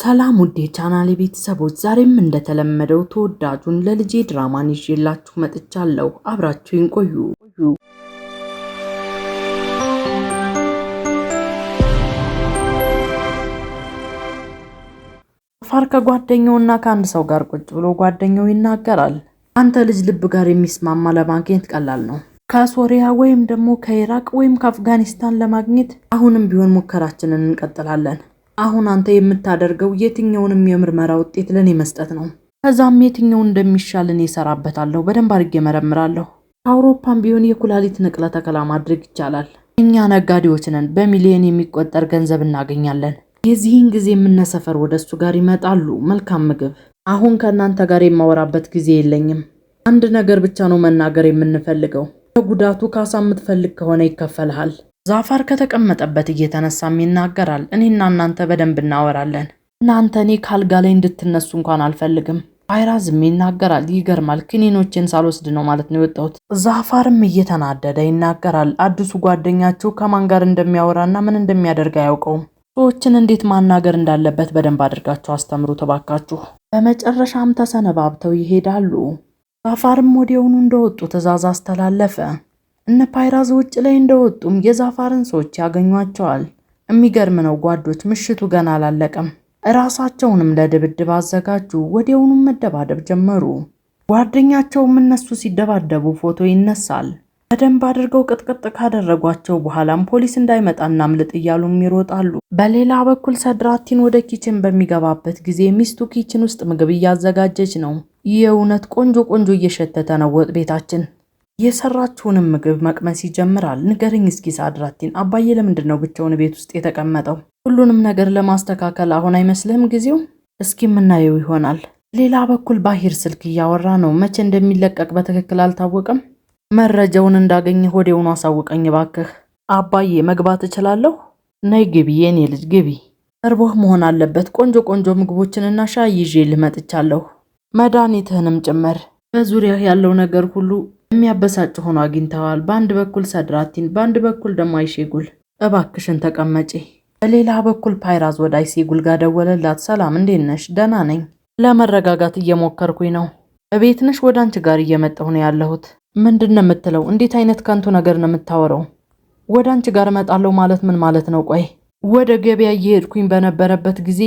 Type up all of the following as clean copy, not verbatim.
ሰላም ውዴ ቻናሌ ቤተሰቦች ዛሬም እንደተለመደው ተወዳጁን ለልጄ ድራማን ይዤላችሁ መጥቻለሁ። አብራችሁን ቆዩ። ጃፋር ከጓደኛውና ከአንድ ሰው ጋር ቁጭ ብሎ ጓደኛው ይናገራል። አንተ ልጅ ልብ ጋር የሚስማማ ለማግኘት ቀላል ነው። ከሶሪያ ወይም ደግሞ ከኢራቅ ወይም ከአፍጋኒስታን ለማግኘት አሁንም ቢሆን ሙከራችንን እንቀጥላለን። አሁን አንተ የምታደርገው የትኛውንም የምርመራ ውጤት ለኔ መስጠት ነው። ከዛም የትኛው እንደሚሻል እኔ እሰራበታለሁ፣ በደንብ አድርጌ መረምራለሁ። አውሮፓም ቢሆን የኩላሊት ንቅለ ተከላ ማድረግ ይቻላል። እኛ ነጋዴዎች ነን፣ በሚሊዮን የሚቆጠር ገንዘብ እናገኛለን። የዚህን ጊዜ የምነሰፈር ወደሱ ጋር ይመጣሉ። መልካም ምግብ። አሁን ከእናንተ ጋር የማወራበት ጊዜ የለኝም። አንድ ነገር ብቻ ነው መናገር የምንፈልገው። ለጉዳቱ ካሳ የምትፈልግ ከሆነ ይከፈልሃል። ጃፋር ከተቀመጠበት እየተነሳም ይናገራል። እኔና እናንተ በደንብ እናወራለን። እናንተ እኔ ካልጋ ላይ እንድትነሱ እንኳን አልፈልግም። ፋይራዝም ይናገራል። ይገርማል፣ ክኒኖችን ሳልወስድ ነው ማለት ነው የወጣሁት። ጃፋርም እየተናደደ ይናገራል። አዲሱ ጓደኛችሁ ከማን ጋር እንደሚያወራና ምን እንደሚያደርግ አያውቀውም። ሰዎችን እንዴት ማናገር እንዳለበት በደንብ አድርጋችሁ አስተምሩ ተባካችሁ። በመጨረሻም ተሰነባብተው ይሄዳሉ። ጃፋርም ወዲያውኑ እንደወጡ ትዕዛዝ አስተላለፈ። እነ ፋይራዝ ውጭ ላይ እንደወጡም የጃፋርን ሰዎች ያገኟቸዋል። የሚገርም ነው ጓዶች፣ ምሽቱ ገና አላለቀም። ራሳቸውንም ለድብድብ አዘጋጁ። ወዲያውኑም መደባደብ ጀመሩ። ጓደኛቸውም እነሱ ሲደባደቡ ፎቶ ይነሳል። በደንብ አድርገው ቅጥቅጥ ካደረጓቸው በኋላም ፖሊስ እንዳይመጣ እናምልጥ እያሉም ይሮጣሉ። በሌላ በኩል ሰድራቲን ወደ ኪችን በሚገባበት ጊዜ ሚስቱ ኪችን ውስጥ ምግብ እያዘጋጀች ነው። የእውነት ቆንጆ ቆንጆ እየሸተተ ነው ወጥ ቤታችን። የሰራችውንም ምግብ መቅመስ ይጀምራል። ንገረኝ እስኪ ሰድራቲን፣ አባዬ ለምንድን ነው ብቻውን ቤት ውስጥ የተቀመጠው? ሁሉንም ነገር ለማስተካከል አሁን አይመስልህም ጊዜው? እስኪ የምናየው ይሆናል። ሌላ በኩል ባሂር ስልክ እያወራ ነው። መቼ እንደሚለቀቅ በትክክል አልታወቀም። መረጃውን እንዳገኘህ ወዲያውኑ አሳውቀኝ ባክህ። አባዬ መግባት እችላለሁ? ነይ ግቢ የኔ ልጅ ግቢ። እርቦህ መሆን አለበት። ቆንጆ ቆንጆ ምግቦችንና ሻይ ይዤልህ መጥቻለሁ፣ መድኃኒትህንም ጭምር። በዙሪያህ ያለው ነገር ሁሉ የሚያበሳጭ ሆኖ አግኝተዋል። በአንድ በኩል ሰድራቲን፣ በአንድ በኩል ደግሞ አይሼጉል። እባክሽን ተቀመጪ። በሌላ በኩል ፋይራዝ ወደ አይሴጉል ጋር ደወለላት። ሰላም እንዴት ነሽ? ደህና ነኝ። ለመረጋጋት እየሞከርኩኝ ነው። እቤት ነሽ? ወደ አንቺ ጋር እየመጣሁ ነው ያለሁት። ምንድን ነው የምትለው? እንዴት አይነት ከንቱ ነገር ነው የምታወራው? ወደ አንቺ ጋር እመጣለሁ ማለት ምን ማለት ነው? ቆይ ወደ ገበያ እየሄድኩኝ በነበረበት ጊዜ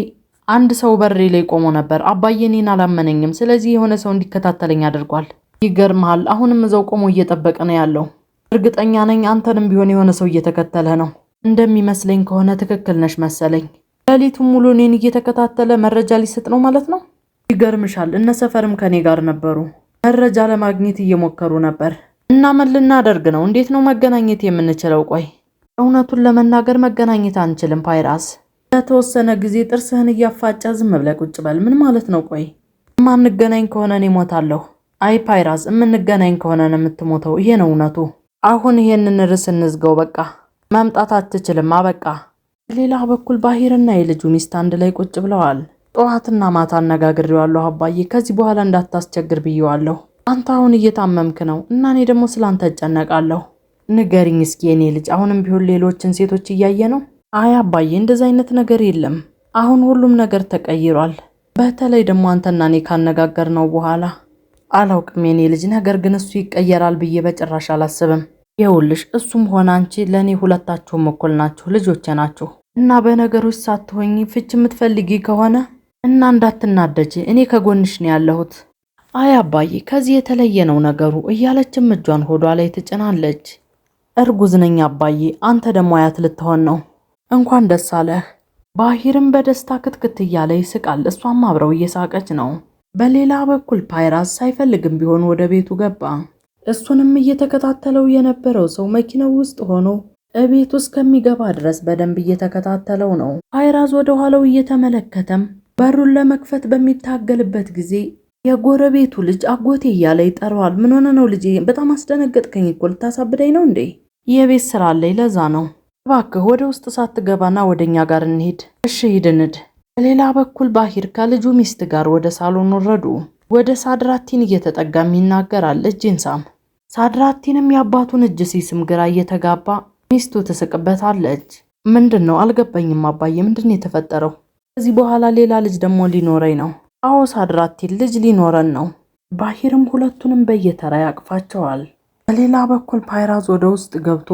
አንድ ሰው በሬ ላይ ቆሞ ነበር። አባዬ እኔን አላመነኝም። ስለዚህ የሆነ ሰው እንዲከታተለኝ አድርጓል። ይገርምሃል፣ አሁንም እዛው ቆሞ እየጠበቀ ነው ያለው። እርግጠኛ ነኝ አንተንም ቢሆን የሆነ ሰው እየተከተለ ነው። እንደሚመስለኝ ከሆነ ትክክል ነሽ መሰለኝ። ሌሊቱን ሙሉ እኔን እየተከታተለ መረጃ ሊሰጥ ነው ማለት ነው። ይገርምሻል፣ እነ ሰፈርም ከኔ ጋር ነበሩ። መረጃ ለማግኘት እየሞከሩ ነበር። እና ምን ልናደርግ ነው? እንዴት ነው መገናኘት የምንችለው? ቆይ እውነቱን ለመናገር መገናኘት አንችልም ፋይራዝ። ለተወሰነ ጊዜ ጥርስህን እያፋጫ ዝም ብለህ ቁጭ በል። ምን ማለት ነው? ቆይ ማንገናኝ ከሆነ እኔ ሞታለሁ። አይ ፋይራዝ፣ የምንገናኝ ከሆነ ነው የምትሞተው። ይሄ ነው እውነቱ። አሁን ይሄንን ርዕስ እንዝገው። በቃ መምጣት አትችልም። አበቃ። ሌላ በኩል ባሂርና የልጁ ሚስት አንድ ላይ ቁጭ ብለዋል። ጠዋትና ማታ አነጋግሬዋለሁ አባዬ፣ ከዚህ በኋላ እንዳታስቸግር ብዬዋለሁ። አንተ አሁን እየታመምክ ነው እና እኔ ደግሞ ስላንተ እጨነቃለሁ። ንገሪኝ እስኪ የኔ ልጅ፣ አሁንም ቢሆን ሌሎችን ሴቶች እያየ ነው? አይ አባዬ፣ እንደዛ አይነት ነገር የለም። አሁን ሁሉም ነገር ተቀይሯል። በተለይ ደግሞ አንተና እኔ ካነጋገርነው በኋላ አላውቅም የኔ ልጅ፣ ነገር ግን እሱ ይቀየራል ብዬ በጭራሽ አላስብም። ይኸውልሽ እሱም ሆነ አንቺ ለእኔ ሁለታችሁም እኩል ናችሁ፣ ልጆቼ ናችሁ። እና በነገሮች ሳትሆኝ ፍች የምትፈልጊ ከሆነ እና እንዳትናደጂ፣ እኔ ከጎንሽ ነው ያለሁት። አይ አባዬ፣ ከዚህ የተለየ ነው ነገሩ እያለችም እጇን ሆዷ ላይ ትጭናለች። እርጉዝ ነኝ አባዬ፣ አንተ ደግሞ አያት ልትሆን ነው። እንኳን ደስ አለህ። ባሂርም በደስታ ክትክት እያለ ይስቃል። እሷም አብረው እየሳቀች ነው። በሌላ በኩል ፋይራዝ ሳይፈልግም ቢሆን ወደ ቤቱ ገባ። እሱንም እየተከታተለው የነበረው ሰው መኪናው ውስጥ ሆኖ እቤቱ እስከሚገባ ድረስ በደንብ እየተከታተለው ነው። ፋይራዝ ወደ ኋላው እየተመለከተም በሩን ለመክፈት በሚታገልበት ጊዜ የጎረቤቱ ልጅ አጎቴ እያለ ይጠራዋል። ምን ሆነ ነው ልጄ? በጣም አስደነገጥከኝ እኮ። ልታሳብደኝ ነው እንዴ? የቤት ስራ አለኝ፣ ለዛ ነው። እባክህ ወደ ውስጥ ሳትገባና ወደኛ ጋር እንሂድ። እሺ ሂድንድ። በሌላ በኩል ባሂር ከልጁ ሚስት ጋር ወደ ሳሎን ወረዱ። ወደ ሳድራቲን እየተጠጋም ይናገራል። እጅን ሳም። ሳድራቲንም የአባቱን እጅ ሲስም ግራ እየተጋባ ሚስቱ ትስቅበታለች። ምንድን ነው? አልገባኝም አባዬ፣ ምንድን ነው የተፈጠረው? ከዚህ በኋላ ሌላ ልጅ ደግሞ ሊኖረኝ ነው። አዎ ሳድራቲን ልጅ ሊኖረን ነው። ባሂርም ሁለቱንም በየተራ ያቅፋቸዋል። በሌላ በኩል ፓይራዝ ወደ ውስጥ ገብቶ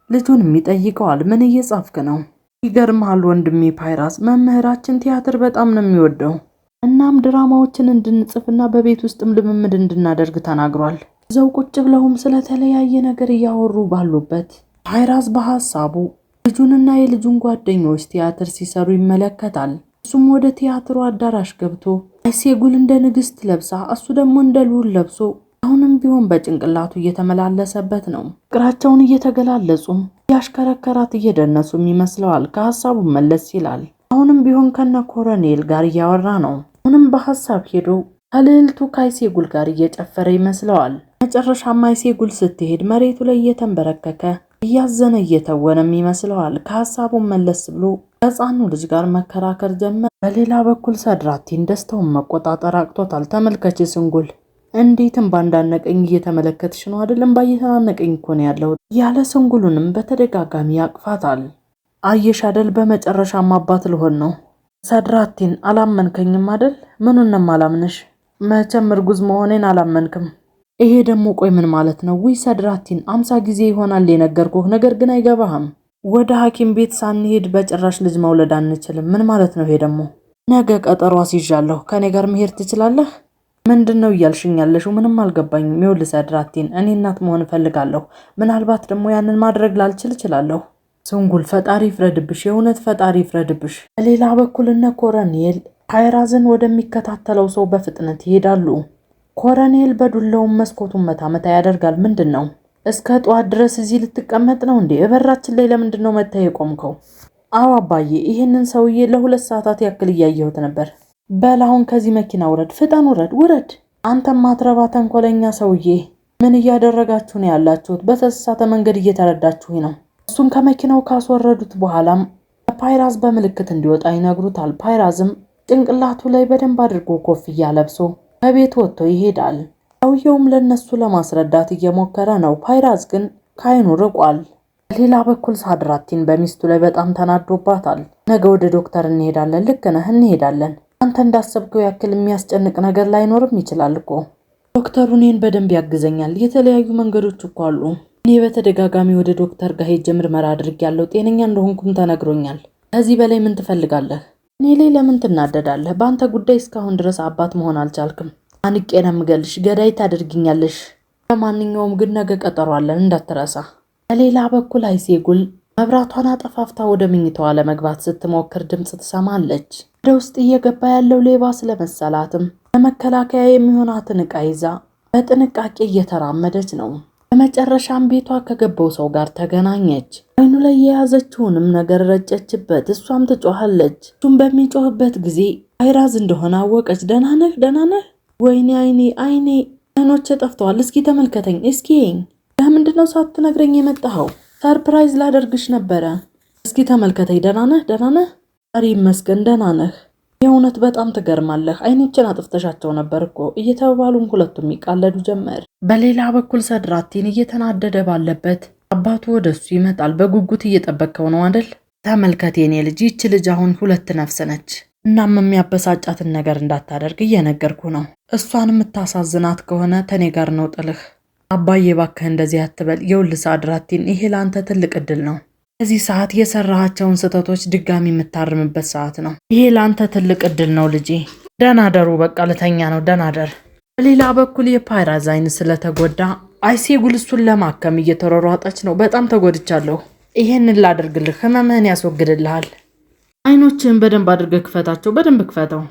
ልጁንም ይጠይቀዋል። ምን እየጻፍክ ነው? ይገርምሃል ወንድሜ ፓይራዝ፣ መምህራችን ቲያትር በጣም ነው የሚወደው። እናም ድራማዎችን እንድንጽፍና በቤት ውስጥም ልምምድ እንድናደርግ ተናግሯል። እዛው ቁጭ ብለውም ስለተለያየ ነገር እያወሩ ባሉበት ፓይራዝ በሐሳቡ ልጁንና የልጁን ጓደኞች ቲያትር ሲሰሩ ይመለከታል። እሱም ወደ ቲያትሩ አዳራሽ ገብቶ አይሴጉል እንደ ንግስት ለብሳ እሱ ደግሞ እንደ ልዑል ለብሶ አሁንም ቢሆን በጭንቅላቱ እየተመላለሰበት ነው። ፍቅራቸውን እየተገላለጹም ያሽከረከራት እየደነሱም ይመስለዋል። ከሐሳቡ መለስ ይላል። አሁንም ቢሆን ከነ ኮረኔል ጋር እያወራ ነው። አሁንም በሐሳብ ሄዶ ከልዕልቱ ከአይሴጉል ጋር እየጨፈረ ይመስለዋል። መጨረሻም አይሴጉል ስትሄድ መሬቱ ላይ እየተንበረከከ እያዘነ እየተወነም ይመስለዋል። ከሐሳቡ መለስ ብሎ ከሕፃኑ ልጅ ጋር መከራከር ጀመረ። በሌላ በኩል ሳድራቲን ደስታውን መቆጣጠር አቅቶታል። ተመልከች ስንጉል፣ እንዴትም ባንዳነቀኝ እየተመለከትሽ ነው አይደለም? ባይተናነቀኝ እኮ ነው ያለው ያለ ስንጉሉንም በተደጋጋሚ ያቅፋታል። አየሽ አይደል? በመጨረሻም አባት ልሆን ነው። ሳድራቲን አላመንከኝም አይደል? ምኑንም አላምንሽ። መቼም እርጉዝ መሆኔን አላመንክም። ይሄ ደግሞ ቆይ ምን ማለት ነው? ውይ ሳድራቲን 50 ጊዜ ይሆናል የነገርኩህ፣ ነገር ግን አይገባህም። ወደ ሐኪም ቤት ሳንሄድ በጭራሽ ልጅ መውለድ አንችልም። ምን ማለት ነው ይሄ ደግሞ? ነገ ቀጠሮ አስይዣለሁ። ከኔ ጋር መሄድ ትችላለህ? ምንድነው እያልሽኝ ያለሽው? ምንም አልገባኝም። ይኸውልህ ሳድራቲን፣ እኔ እናት መሆን እፈልጋለሁ። ምናልባት ደግሞ ያንን ማድረግ ላልችል እችላለሁ። ስንጉል፣ ፈጣሪ ይፍረድብሽ፣ የእውነት ፈጣሪ ይፍረድብሽ። በሌላ በኩል እነ ኮረኔል ፓይራዝን ወደሚከታተለው ሰው በፍጥነት ይሄዳሉ። ኮረኔል በዱላውን መስኮቱን መታ ያደርጋል። ምንድን ነው? እስከ ጠዋት ድረስ እዚህ ልትቀመጥ ነው እንዴ? በራችን ላይ ለምንድን ነው መታ የቆምከው? አዎ አባዬ፣ ይህንን ሰውዬ ለ2 ሰዓታት ያክል እያየሁት ነበር። በል አሁን ከዚህ መኪና ውረድ፣ ፍጠን ውረድ፣ ውረድ። አንተም ማትረባ ተንኮለኛ ሰውዬ፣ ምን እያደረጋችሁ ነው ያላችሁት? በተሳሳተ መንገድ እየተረዳችሁኝ ነው። እሱን ከመኪናው ካስወረዱት በኋላም ፓይራዝ በምልክት እንዲወጣ ይነግሩታል። ፓይራዝም ጭንቅላቱ ላይ በደንብ አድርጎ ኮፍያ ለብሶ ከቤት ወጥቶ ይሄዳል። ሰውየውም ለነሱ ለማስረዳት እየሞከረ ነው። ፓይራዝ ግን ከአይኑ ርቋል። በሌላ በኩል ሳድራቲን በሚስቱ ላይ በጣም ተናዶባታል። ነገ ወደ ዶክተር እንሄዳለን። ልክ ነህ፣ እንሄዳለን። አንተ እንዳሰብከው ያክል የሚያስጨንቅ ነገር ላይኖርም ይችላል እኮ። ዶክተሩ እኔን በደንብ ያግዘኛል። የተለያዩ መንገዶች እኮ አሉ። እኔ በተደጋጋሚ ወደ ዶክተር ጋር ሄጄ ምርመራ አድርጌያለሁ። ጤነኛ እንደሆንኩም ተነግሮኛል። ከዚህ በላይ ምን ትፈልጋለህ? እኔ ላይ ለምን ትናደዳለህ? በአንተ ጉዳይ እስካሁን ድረስ አባት መሆን አልቻልክም። አንቄ ነው የምገልሽ፣ ገዳይ ታደርጊኛለሽ። ለማንኛውም ግን ነገ ቀጠሮ አለን እንዳትረሳ። በሌላ በኩል አይሴጉል መብራቷን አጠፋፍታ ወደ መኝታዋ ለመግባት ስትሞክር ድምጽ ትሰማለች። ወደ ውስጥ እየገባ ያለው ሌባ ስለመሰላትም ለመከላከያ የሚሆናትን ዕቃ ይዛ በጥንቃቄ እየተራመደች ነው። በመጨረሻም ቤቷ ከገባው ሰው ጋር ተገናኘች። አይኑ ላይ የያዘችውንም ነገር ረጨችበት። እሷም ትጮሃለች። እሱም በሚጮህበት ጊዜ ፓይራዝ እንደሆነ አወቀች። ደህና ነህ? ደህና ነህ? ወይኔ አይኔ አይኖቼ ጠፍተዋል። እስኪ ተመልከተኝ እስኪ። ለምንድነው ሳትነግረኝ የመጣኸው? ሰርፕራይዝ ላደርግሽ ነበረ። እስኪ ተመልከተኝ። ደህና ነህ? ደህና ነህ? ፈጣሪ ይመስገን ደህና ነህ። የእውነት በጣም ትገርማለህ። አይኖችን አጥፍተሻቸው ነበር እኮ እየተባሉም ሁለቱም ይቃለዱ ጀመር። በሌላ በኩል ሳድራቲን እየተናደደ ባለበት አባቱ ወደሱ ይመጣል። በጉጉት እየጠበቀው ነው አይደል? ተመልከት የኔ ልጅ፣ ይህች ልጅ አሁን 2 ነፍስ ነች። እናም የሚያበሳጫትን ነገር እንዳታደርግ እየነገርኩ ነው። እሷን የምታሳዝናት ከሆነ ተኔ ጋር ነው ጥልህ። አባዬ እባክህ እንደዚህ አትበል። ይኸውልህ ሳድራቲን፣ ይሄ ለአንተ ትልቅ እድል ነው። በዚህ ሰዓት የሰራሃቸውን ስህተቶች ድጋሚ የምታርምበት ሰዓት ነው። ይሄ ለአንተ ትልቅ እድል ነው ልጄ። ደህና ደሩ። በቃ ልተኛ ነው። ደህና ደር። በሌላ በኩል የፓይራዝ አይን ስለተጎዳ አይሴጉል እሱን ለማከም እየተሯሯጠች ነው። በጣም ተጎድቻለሁ። ይሄንን ላደርግልህ፣ ህመምህን ያስወግድልሃል። አይኖችህን በደንብ አድርገህ ክፈታቸው። በደንብ ክፈተው።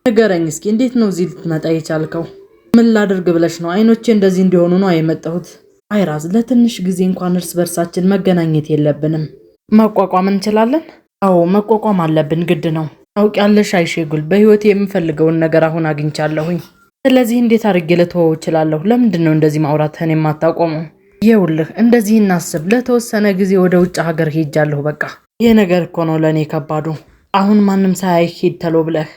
ንገረኝ እስኪ እንዴት ነው እዚህ ልትመጣ የቻልከው? ምን ላደርግ ብለሽ ነው? አይኖቼ እንደዚህ እንዲሆኑ ነው የመጣሁት። ፓይራዝ፣ ለትንሽ ጊዜ እንኳን እርስ በርሳችን መገናኘት የለብንም? መቋቋም እንችላለን? አዎ መቋቋም አለብን፣ ግድ ነው። ታውቂያለሽ አይሴጉል፣ በህይወቴ የምፈልገውን ነገር አሁን አግኝቻለሁኝ። ስለዚህ እንዴት አድርጌ ልተወው እችላለሁ? ለምንድን ነው እንደዚህ ማውራትህን የማታቆመው? ይኸውልህ እንደዚህ እናስብ። ለተወሰነ ጊዜ ወደ ውጭ ሀገር ሄጃለሁ። በቃ ይሄ ነገር እኮ ነው ለእኔ ከባዱ። አሁን ማንም ሳያይ ሂድ ተሎ ብለህ።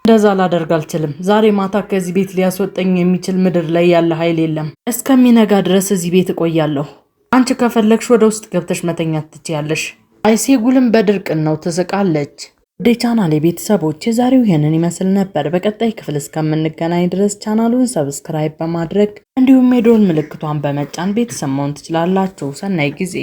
እንደዛ ላደርግ አልችልም። ዛሬ ማታ ከዚህ ቤት ሊያስወጣኝ የሚችል ምድር ላይ ያለ ኃይል የለም። እስከሚነጋ ድረስ እዚህ ቤት እቆያለሁ። አንቺ ከፈለግሽ ወደ ውስጥ ገብተሽ መተኛት ትችያለሽ። አይሴጉልም በድርቅን ነው ትስቃለች። ወደ ቻናሌ ቤተሰቦች የዛሬው ይሄንን ይመስል ነበር። በቀጣይ ክፍል እስከምንገናኝ ድረስ ቻናሉን ሰብስክራይብ በማድረግ እንዲሁም የደወል ምልክቷን በመጫን ቤተሰብ መሆን ትችላላችሁ። ሰናይ ጊዜ